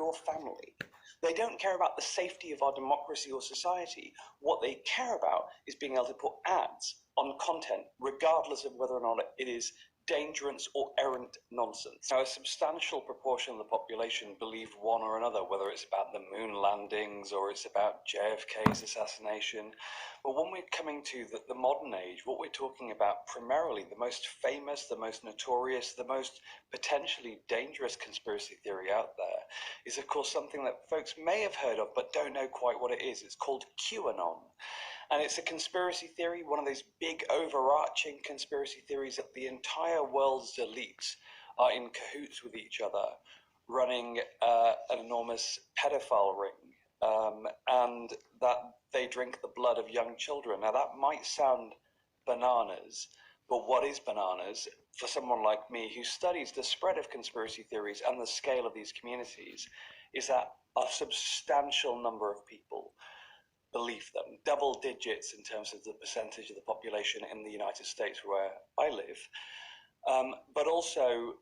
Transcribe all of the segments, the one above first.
your family. They don't care about the safety of our democracy or society. What they care about is being able to put ads on content, regardless of whether or not it is dangerous or errant nonsense. Now, a substantial proportion of the population believe one or another, whether it's about the moon landings or it's about JFK's assassination. But when we're coming to the modern age, what we're talking about primarily, the most famous, the most notorious, the most potentially dangerous conspiracy theory out there is, of course, something that folks may have heard of but don't know quite what it is. It's called QAnon. And it's a conspiracy theory, one of those big overarching conspiracy theories that the entire world's elites are in cahoots with each other, running an enormous pedophile ring, and that they drink the blood of young children. Now, that might sound bananas, but what is bananas for someone like me who studies the spread of conspiracy theories and the scale of these communities is that a substantial number of people believe them, double digits in terms of the percentage of the population in the United States where I live. But also,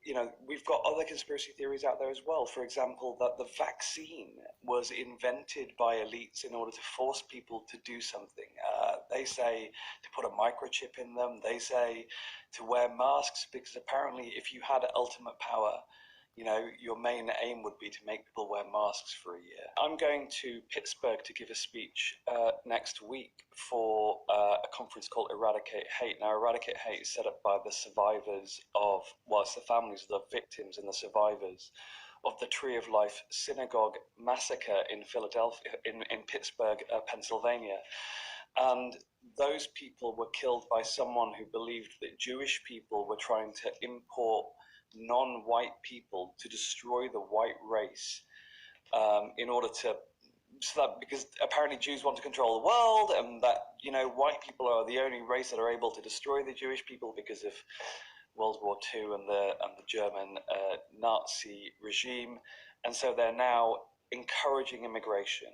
we've got other conspiracy theories out there as well. For example, that the vaccine was invented by elites in order to force people to do something. They say to put a microchip in them. They say to wear masks because apparently if you had ultimate power, your main aim would be to make people wear masks for a year. I'm going to Pittsburgh to give a speech next week for a conference called Eradicate Hate. Now, Eradicate Hate is set up by the survivors of, it's the families of the victims and the survivors of the Tree of Life Synagogue massacre in Philadelphia, in Pittsburgh, Pennsylvania. And those people were killed by someone who believed that Jewish people were trying to import non-white people to destroy the white race in order to, because apparently Jews want to control the world, and that white people are the only race that are able to destroy the Jewish people because of World War II and the German Nazi regime, and so they're now encouraging immigration,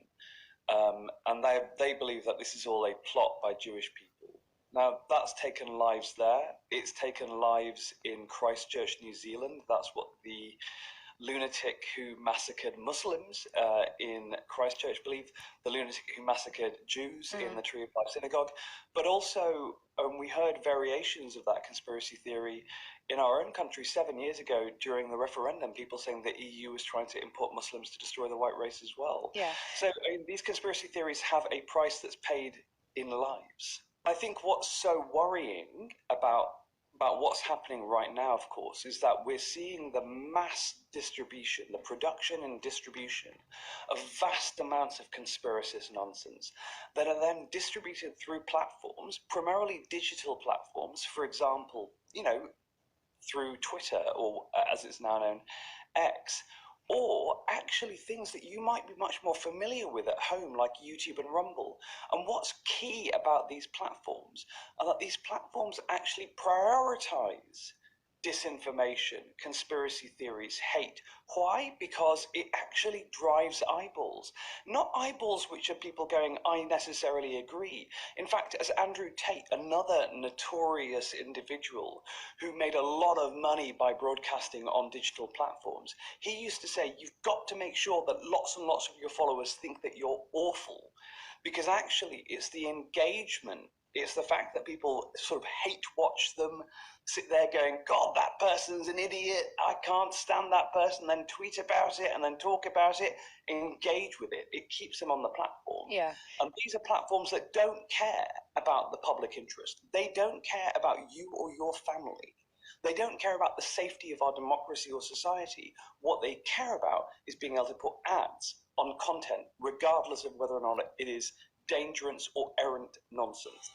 and they believe that this is all a plot by Jewish people. Now, that's taken lives there. It's taken lives in Christchurch, New Zealand. That's what the lunatic who massacred Muslims in Christchurch believed, the lunatic who massacred Jews in the Tree of Life Synagogue. But also, we heard variations of that conspiracy theory in our own country 7 years ago during the referendum, people saying the EU was trying to import Muslims to destroy the white race as well. Yeah. So these conspiracy theories have a price that's paid in lives. I think what's so worrying about what's happening right now, of course, is that we're seeing the mass distribution, the production and distribution of vast amounts of conspiracist nonsense that are then distributed through platforms, primarily digital platforms, for example, through Twitter, or as it's now known, X, or actually things that you might be much more familiar with at home, like YouTube and Rumble. And what's key about these platforms are that these platforms actually prioritize disinformation, conspiracy theories, hate. Why? Because it actually drives eyeballs. Not eyeballs which are people going, I necessarily agree. In fact, as Andrew Tate, another notorious individual who made a lot of money by broadcasting on digital platforms, he used to say, you've got to make sure that lots and lots of your followers think that you're awful. Because actually, it's the engagement, it's the fact that people sort of hate watch them, sit there going, God, that person's an idiot, I can't stand that person, then tweet about it and then talk about it, engage with it. It keeps them on the platform. Yeah. And these are platforms that don't care about the public interest. They don't care about you or your family. They don't care about the safety of our democracy or society. What they care about is being able to put ads on content, regardless of whether or not it is dangerous or errant nonsense.